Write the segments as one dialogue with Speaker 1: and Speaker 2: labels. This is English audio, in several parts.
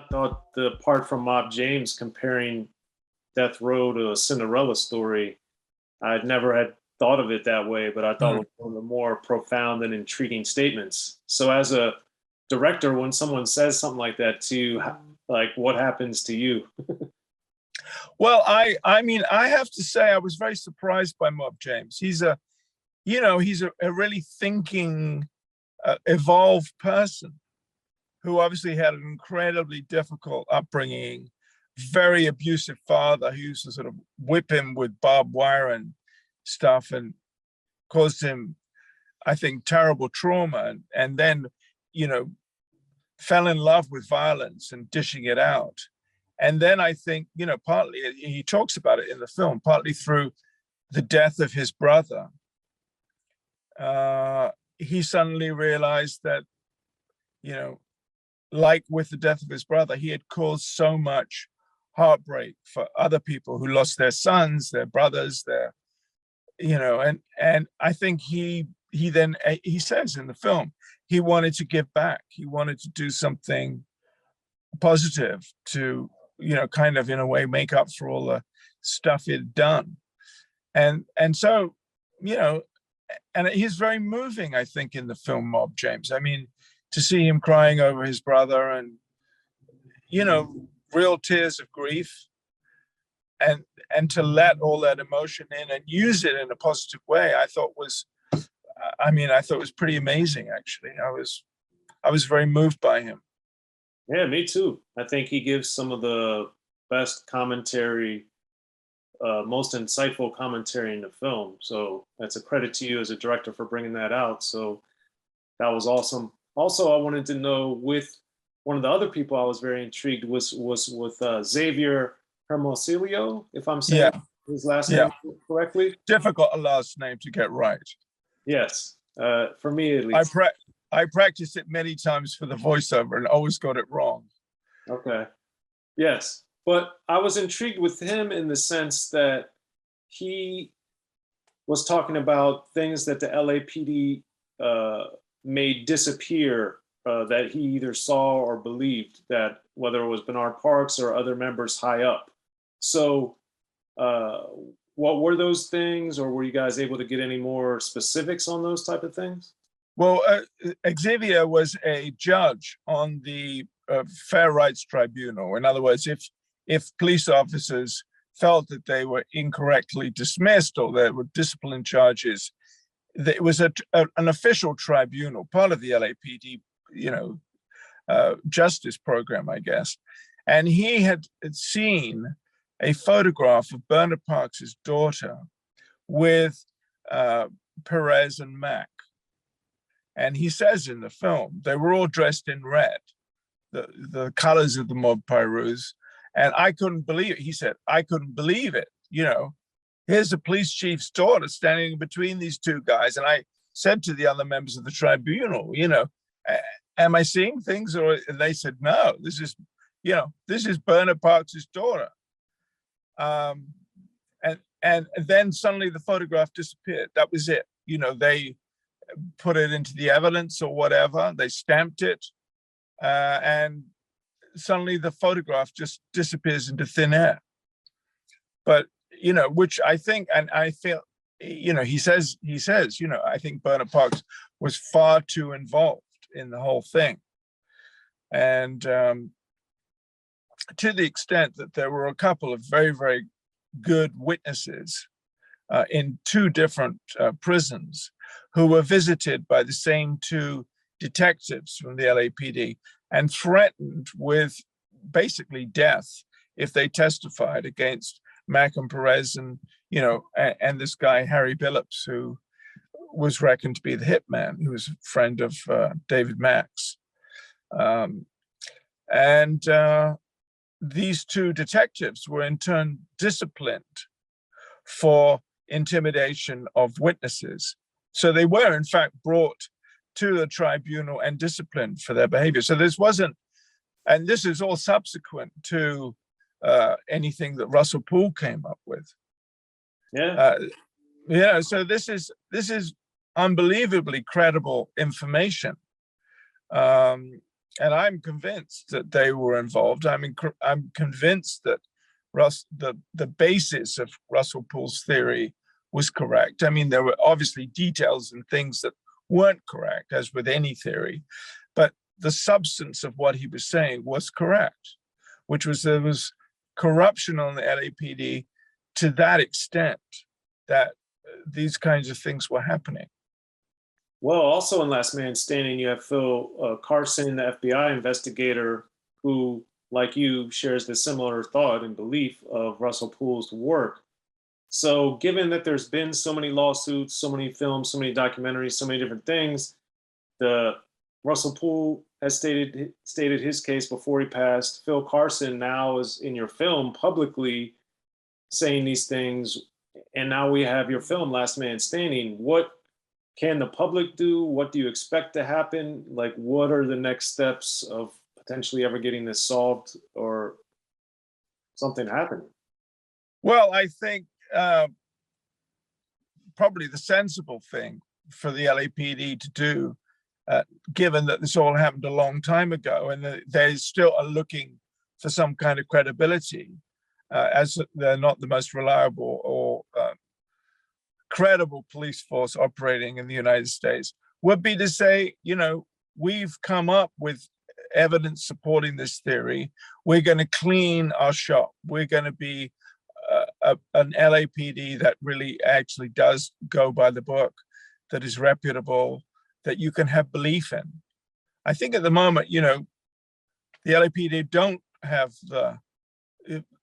Speaker 1: thought the part from Mob James comparing Death Row to a Cinderella story, I'd never had thought of it that way, but I thought it
Speaker 2: Mm.
Speaker 1: was one of the more profound and intriguing statements. So as a director, when someone says something like that to you, like what happens to you?
Speaker 2: Well, I mean, I have to say I was very surprised by Mob James. He's a, he's a really thinking, evolved person who obviously had an incredibly difficult upbringing, very abusive father who used to sort of whip him with barbed wire and stuff and caused him, I think, terrible trauma. And then, you know, fell in love with violence and dishing it out. And then I think, partly he talks about it in the film, partly through the death of his brother. He suddenly realized that, like with the death of his brother, he had caused so much heartbreak for other people who lost their sons, their brothers, and I think he says in the film, he wanted to give back. He wanted to do something positive to, kind of in a way make up for all the stuff he'd done. And so, and he's very moving, I think, in the film Mob James. I mean, to see him crying over his brother and, real tears of grief, and to let all that emotion in and use it in a positive way, I thought was pretty amazing, actually. I was very moved by him.
Speaker 1: Yeah, me too. I think he gives some of the best commentary, most insightful commentary in the film. So that's a credit to you as a director for bringing that out. So that was awesome. Also, I wanted to know, with one of the other people I was very intrigued was with Xavier Hermosillo, if I'm saying his last name correctly.
Speaker 2: Difficult a last name to get right.
Speaker 1: Yes, for me at least.
Speaker 2: I practiced it many times for the voiceover and always got it wrong.
Speaker 1: Okay. Yes. But I was intrigued with him in the sense that he was talking about things that the LAPD made disappear, that he either saw or believed, that whether it was Bernard Parks or other members high up. So what were those things, or were you guys able to get any more specifics on those type of things?
Speaker 2: Well, Xavier was a judge on the Fair Rights Tribunal. In other words, if police officers felt that they were incorrectly dismissed or there were discipline charges, it was an official tribunal, part of the LAPD, justice program, I guess. And he had seen a photograph of Bernard Parks' daughter with Perez and Mac. And he says in the film, they were all dressed in red, the colors of the Mob Pirus. And I couldn't believe it. He said, I couldn't believe it. Here's the police chief's daughter standing between these two guys. And I said to the other members of the tribunal, am I seeing things? And they said, no, this is Bernard Parks' daughter. And then suddenly the photograph disappeared. That was it. They put it into the evidence or whatever. They stamped it. And suddenly the photograph just disappears into thin air. But, which I think, and I feel, he says, I think Bernard Parks was far too involved in the whole thing. And to the extent that there were a couple of very, very good witnesses in two different prisons who were visited by the same two detectives from the LAPD and threatened with basically death if they testified against Mac and Perez and this guy Harry Billups, who was reckoned to be the hitman, who was a friend of David Mack's. These two detectives were in turn disciplined for intimidation of witnesses. So they were in fact brought to the tribunal and disciplined for their behavior. So this wasn't, and this is all subsequent to anything that Russell Poole came up with. So this is unbelievably credible information. And I'm convinced that they were involved. I'm convinced that the basis of Russell Poole's theory was correct. I mean, there were obviously details and things that weren't correct, as with any theory, but the substance of what he was saying was correct, which was there was corruption on the LAPD to that extent that these kinds of things were happening.
Speaker 1: Well, also in Last Man Standing, you have Phil Carson, the FBI investigator, who, like you, shares the similar thought and belief of Russell Poole's work. So, given that there's been so many lawsuits, so many films, so many documentaries, so many different things, the Russell Poole has stated his case before he passed. Phil Carson now is in your film publicly saying these things, and now we have your film, Last Man Standing. What can the public do? What do you expect to happen? Like, what are the next steps of potentially ever getting this solved or something happening?
Speaker 2: Well, I think probably the sensible thing for the LAPD to do, given that this all happened a long time ago and they still are looking for some kind of credibility, as they're not the most reliable or credible police force operating in the United States, would be to say, we've come up with evidence supporting this theory. We're going to clean our shop. We're going to be an LAPD that really actually does go by the book, that is reputable, that you can have belief in. I think at the moment, the LAPD don't have the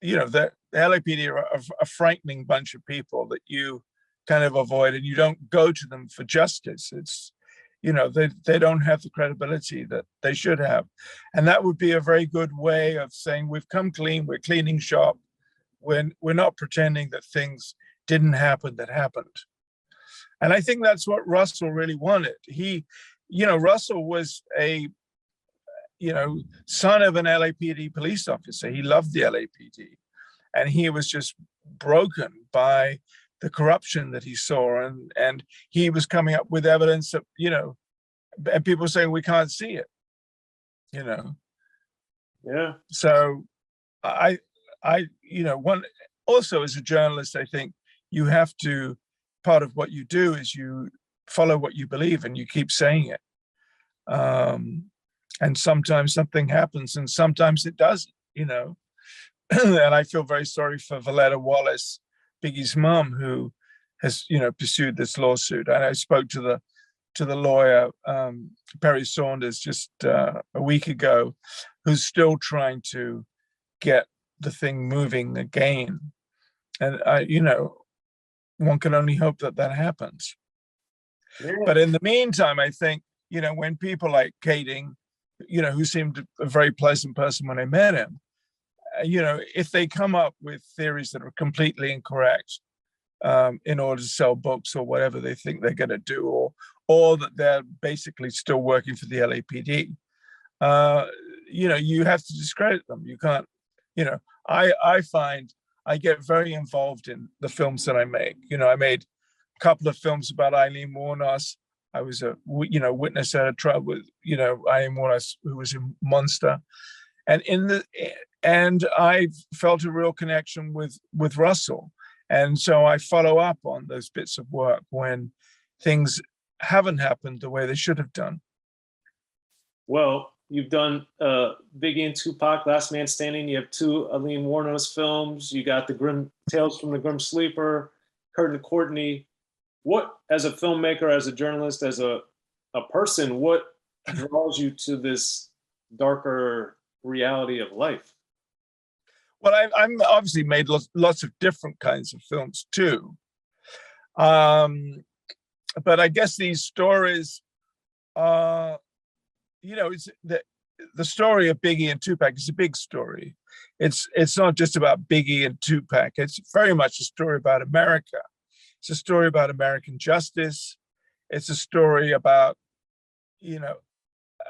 Speaker 2: LAPD are a frightening bunch of people that you kind of avoid, and you don't go to them for justice. It's, they don't have the credibility that they should have. And that would be a very good way of saying, we've come clean, we're cleaning shop. When we're not pretending that things didn't happen that happened. And I think that's what Russell really wanted. Russell was a, son of an LAPD police officer. He loved the LAPD, and he was just broken by the corruption that he saw, and he was coming up with evidence that, and people saying we can't see it,
Speaker 1: Yeah.
Speaker 2: So one also as a journalist, I think you have to, part of what you do is you follow what you believe and you keep saying it. And sometimes something happens and sometimes it doesn't, and I feel very sorry for Valletta Wallace, Biggie's mom, who has, pursued this lawsuit. And I spoke to the lawyer, Perry Saunders, just a week ago, who's still trying to get the thing moving again. And one can only hope that that happens.
Speaker 1: Yeah.
Speaker 2: But in the meantime, I think, when people like Kading, who seemed a very pleasant person when I met him, if they come up with theories that are completely incorrect in order to sell books or whatever they think they're going to do, or that they're basically still working for the LAPD, you have to discredit them. You can't, I find I get very involved in the films that I make. I made a couple of films about Eileen Wuornos. I was a witness at a trial with Eileen Wuornos, who was in Monster, and I felt a real connection with Russell, and so I follow up on those bits of work when things haven't happened the way they should have done.
Speaker 1: Well, you've done Biggie and Tupac, Last Man Standing. You have 2 Eileen Wuornos films. You got the Tales from the Grim Sleeper, Kurt and Courtney. What, as a filmmaker, as a journalist, as a person, what draws you to this darker reality of life?
Speaker 2: Well, I'm obviously made lots of different kinds of films too. But I guess these stories, it's the story of Biggie and Tupac is a big story. It's not just about Biggie and Tupac. It's very much a story about America. It's a story about American justice. It's a story about,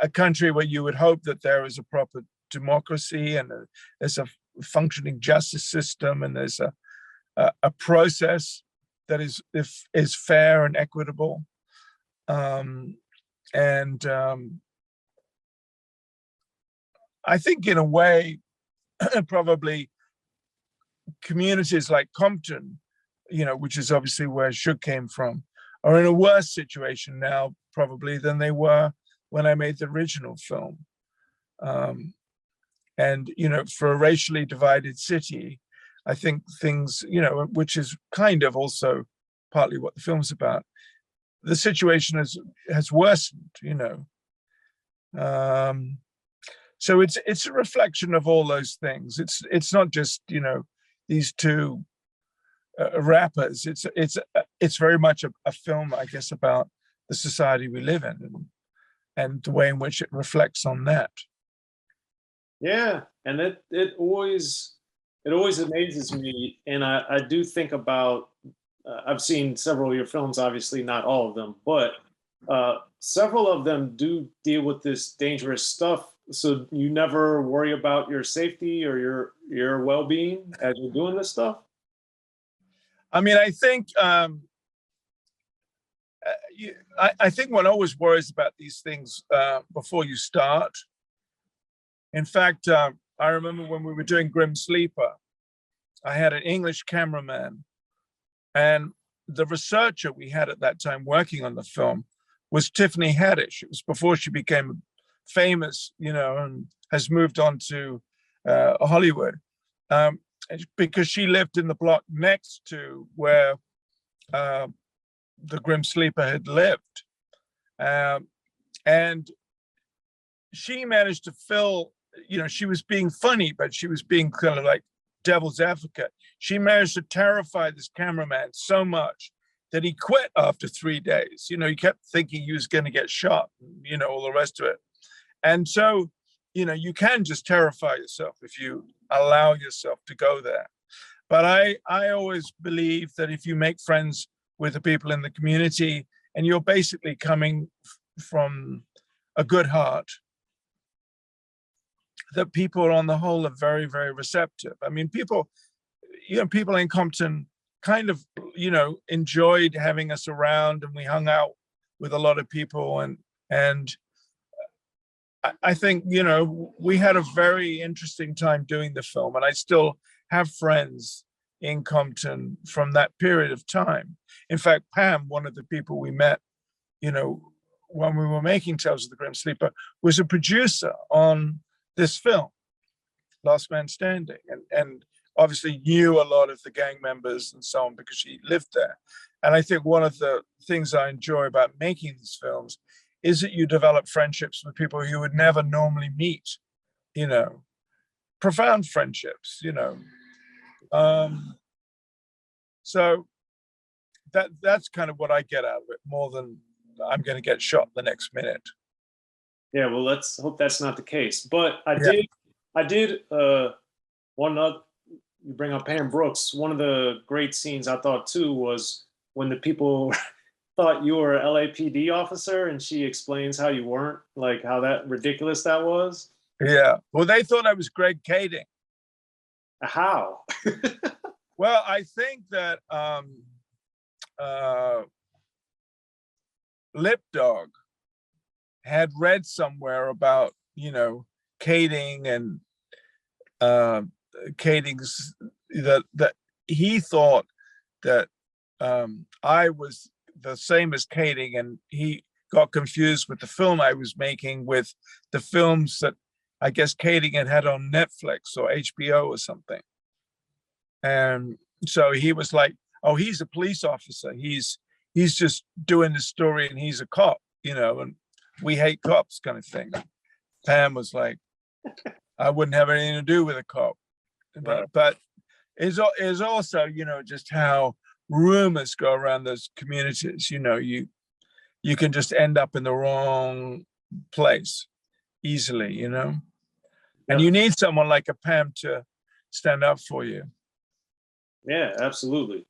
Speaker 2: a country where you would hope that there is a proper democracy and there's a functioning justice system, and there's a process that is fair and equitable. I think in a way, probably communities like Compton, which is obviously where Suge came from, are in a worse situation now probably than they were when I made the original film. And for a racially divided city, I think things, which is kind of also partly what the film's about, the situation has worsened. So it's a reflection of all those things. It's not just these two rappers. It's very much a film, I guess, about the society we live in and the way in which it reflects on that.
Speaker 1: Yeah, and it always amazes me, and I do think about. I've seen several of your films, obviously not all of them, but several of them do deal with this dangerous stuff. So you never worry about your safety or your well-being as you're doing this stuff.
Speaker 2: I mean, I think I think one always worries about these things before you start. In fact, I remember when we were doing Grim Sleeper, I had an English cameraman, and the researcher we had at that time working on the film was Tiffany Haddish. It was before she became famous, and has moved on to Hollywood, because she lived in the block next to where the Grim Sleeper had lived. And she managed to fill, she was being funny, but she was being kind of like devil's advocate. She managed to terrify this cameraman so much that he quit after 3 days. He kept thinking he was going to get shot, all the rest of it. And so, you can just terrify yourself if you allow yourself to go there. But I always believe that if you make friends with the people in the community and you're basically coming from a good heart, that people on the whole are very, very receptive. I mean, people in Compton kind of, enjoyed having us around, and we hung out with a lot of people. And I think, we had a very interesting time doing the film, and I still have friends in Compton from that period of time. In fact, Pam, one of the people we met, when we were making Tales of the Grim Sleeper, was a producer on this film, Last Man Standing, and obviously knew a lot of the gang members and so on because she lived there. And I think one of the things I enjoy about making these films is that you develop friendships with people you would never normally meet, profound friendships, So that's kind of what I get out of it, more than I'm going to get shot the next minute.
Speaker 1: Yeah, well, let's hope that's not the case. But
Speaker 2: Yeah.
Speaker 1: I did one other, you bring up Pam Brooks. One of the great scenes I thought too was when the people thought you were an LAPD officer and she explains how you weren't, like how that ridiculous that was.
Speaker 2: Yeah. Well, they thought I was Greg Kading.
Speaker 1: How?
Speaker 2: Well, I think that Lip Dog had read somewhere about, Kading and Kading's, that he thought that I was the same as Kading, and he got confused with the film I was making with the films that I guess Kading had on Netflix or HBO or something. And so he was like, oh, he's a police officer. He's just doing the story and he's a cop, and we hate cops kind of thing. Pam was like, I wouldn't have anything to do with a cop. But is also, just how rumors go around those communities. You can just end up in the wrong place easily, and you need someone like a Pam to stand up for you.
Speaker 1: Yeah, absolutely.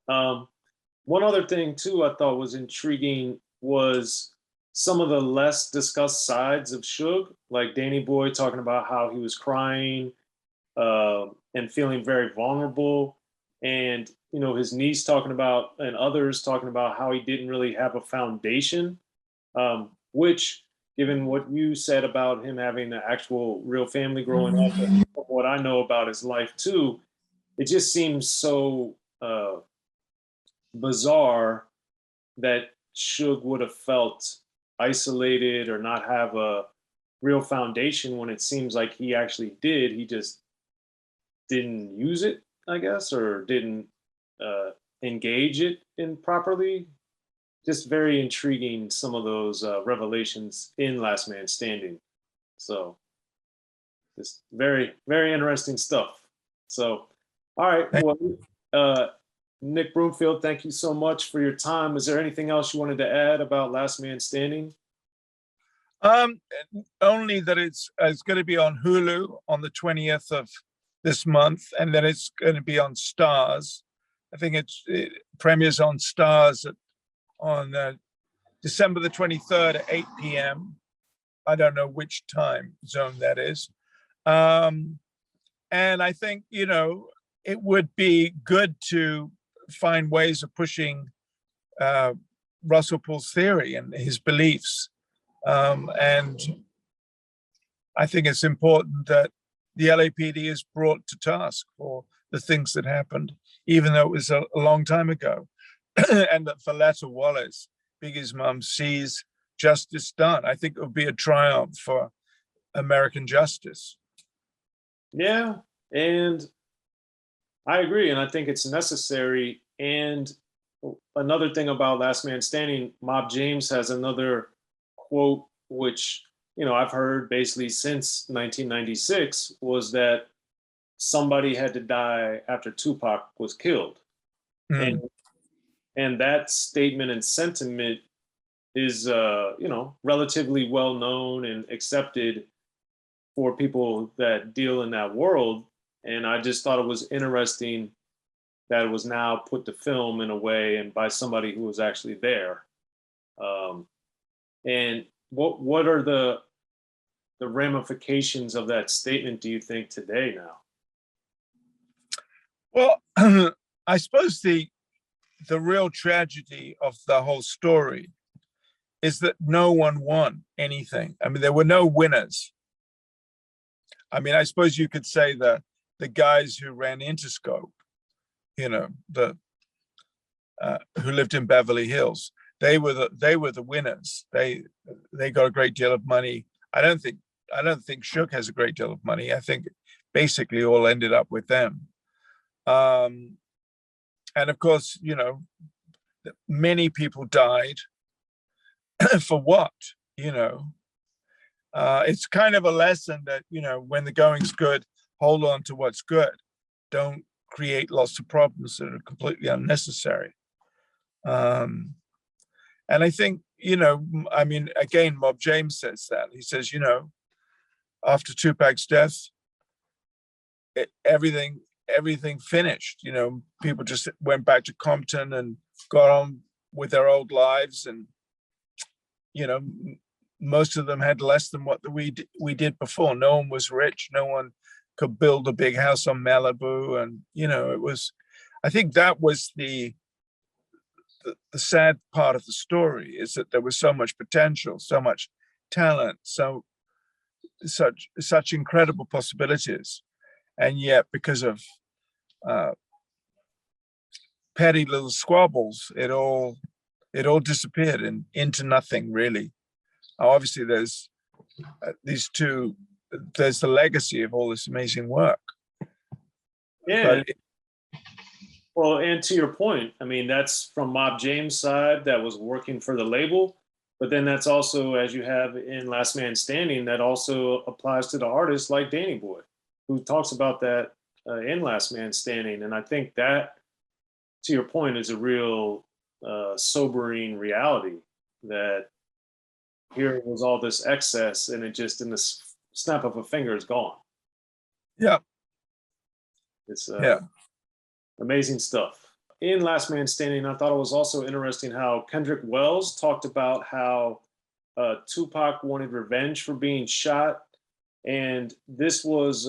Speaker 1: One other thing too I thought was intriguing was some of the less discussed sides of Suge, like Danny Boy talking about how he was crying and feeling very vulnerable, and his niece talking about, and others talking about how he didn't really have a foundation, which given what you said about him having an actual real family growing up, and what I know about his life too, it just seems so bizarre that Suge would have felt isolated or not have a real foundation when it seems like he actually did. He just didn't use it, I guess, or didn't uh, engage it in properly. Just very intriguing, some of those revelations in Last Man Standing. So just very, very interesting stuff. So, all right. Well, uh, Nick Broomfield, thank you so much for your time. Is there anything else you wanted to add about Last Man Standing?
Speaker 2: Um, Only that it's going to be on Hulu on the 20th of this month, and then it's going to be on Stars. I think it premieres on Stars on December the 23rd at 8 p.m. I don't know which time zone that is. And I think, it would be good to find ways of pushing Russell Poole's theory and his beliefs. And I think it's important that the LAPD is brought to task for the things that happened, even though it was a long time ago. And that Valletta Wallace, Biggie's mom, sees justice done. I think it would be a triumph for American justice.
Speaker 1: Yeah, and I agree, and I think it's necessary. And another thing about Last Man Standing, Mob James has another quote, which I've heard basically since 1996, was that somebody had to die after Tupac was killed,
Speaker 2: Mm.
Speaker 1: and that statement and sentiment is relatively well known and accepted for people that deal in that world. And I just thought it was interesting that it was now put to film in a way and by somebody who was actually there. And what are the ramifications of that statement, do you think, today now?
Speaker 2: Well, I suppose the real tragedy of the whole story is that no one won anything. I mean, there were no winners. I mean, I suppose you could say the guys who ran Interscope, who lived in Beverly Hills, they were the winners. They got a great deal of money. I don't think Suge has a great deal of money. I think basically all ended up with them. And of course, many people died for what? It's kind of a lesson that, when the going's good, hold on to what's good. Don't create lots of problems that are completely unnecessary. And I think, again, Mob James says that. He says, after Tupac's death, everything finished. People just went back to Compton and got on with their old lives. And, most of them had less than what we did before. No one was rich. No one could build a big house on Malibu. And, I think that was the sad part of the story, is that there was so much potential, so much talent, such incredible possibilities. And yet, because of petty little squabbles, it all disappeared into nothing, really. Obviously, there's there's the legacy of all this amazing work.
Speaker 1: Yeah. Well, and to your point, I mean, that's from Mob James' side that was working for the label. But then that's also, as you have in Last Man Standing, that also applies to the artists like Danny Boy, who talks about that in Last Man Standing. And I think that, to your point, is a real sobering reality, that here was all this excess and it just in the snap of a finger is gone.
Speaker 2: Yeah.
Speaker 1: It's amazing stuff. In Last Man Standing, I thought it was also interesting how Kendrick Wells talked about how Tupac wanted revenge for being shot. And this was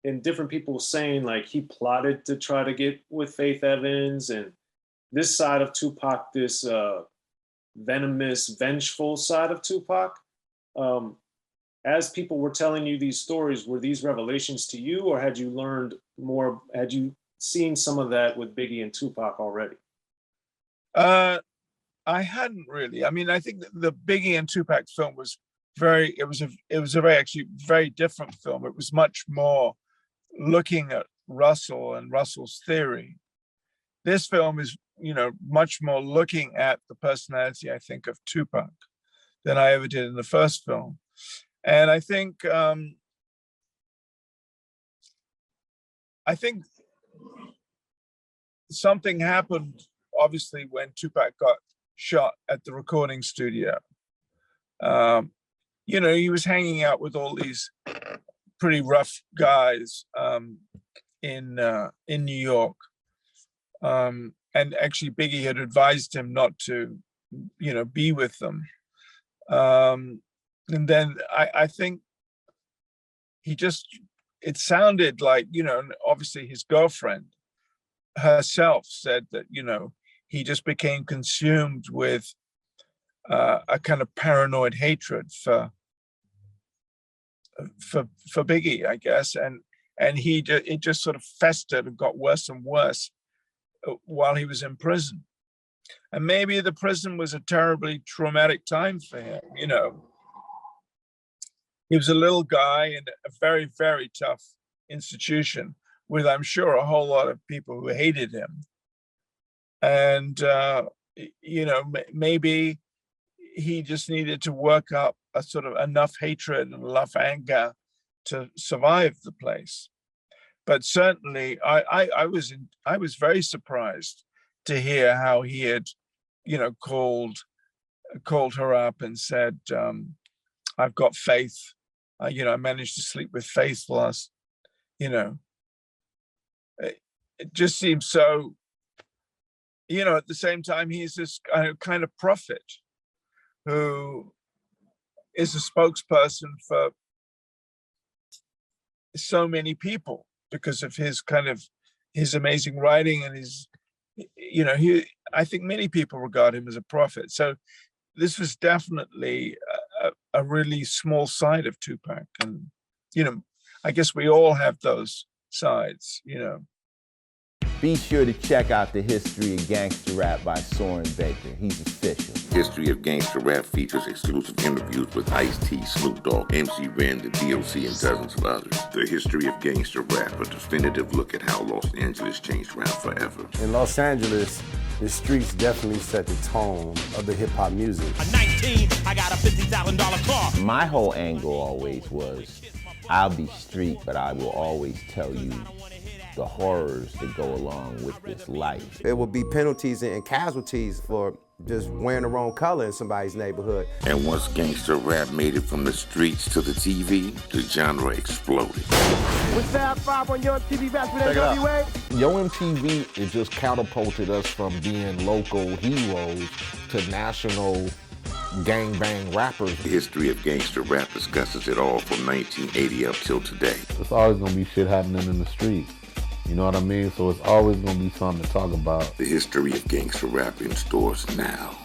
Speaker 1: in different people saying like he plotted to try to get with Faith Evans, and this side of Tupac, this venomous, vengeful side of Tupac. as people were telling you these stories, were these revelations to you, or had you learned more? Had you seen some of that with Biggie and Tupac already?
Speaker 2: I hadn't really. I mean, I think the Biggie and Tupac film was it was a very actually very different film. It was much more looking at Russell and Russell's theory. This film is, much more looking at the personality, I think, of Tupac than I ever did in the first film. And I think something happened, obviously, when Tupac got shot at the recording studio. He was hanging out with all these pretty rough guys in New York. And actually Biggie had advised him not to, be with them. And then I think it sounded like, obviously his girlfriend herself said that, he just became consumed with a kind of paranoid hatred for Biggie, I guess. And it just sort of festered and got worse and worse while he was in prison. And maybe the prison was a terribly traumatic time for him. He was a little guy in a very, very tough institution with, I'm sure, a whole lot of people who hated him. And, maybe he just needed to work up a sort of enough hatred and enough anger to survive the place. But certainly I was very surprised to hear how he had, called her up and said, I've got faith. I managed to sleep with faith last, it just seems so, at the same time, he's this kind of prophet who is a spokesperson for so many people because of his amazing writing and his, I think many people regard him as a prophet. So this was definitely a really small side of Tupac. And, I guess we all have those sides,
Speaker 3: Be sure to check out the History of Gangster Rap by Soren Baker. He's official.
Speaker 4: History of Gangster Rap features exclusive interviews with Ice-T, Snoop Dogg, MC Ren, the D.O.C, and dozens of others. The History of Gangster Rap, a definitive look at how Los Angeles changed rap forever.
Speaker 5: In Los Angeles, the streets definitely set the tone of the hip-hop music.
Speaker 6: At 19, I got a $50,000 car.
Speaker 3: My whole angle always was, I'll be street, but I will always tell you the horrors that go along with this life.
Speaker 5: There will be penalties and casualties for just wearing the wrong color in somebody's neighborhood.
Speaker 4: And once gangster rap made it from the streets to the TV, the genre exploded.
Speaker 7: With Fab 5 on Yo MTV Raps with NWA.
Speaker 8: Yo MTV, it just catapulted us from being local heroes to national gangbang rappers.
Speaker 4: The History of Gangster Rap discusses it all from 1980 up till today.
Speaker 8: There's always gonna be shit happening in the streets. You know what I mean? So it's always gonna be something to talk about.
Speaker 4: The History of Gangster Rap in stores now.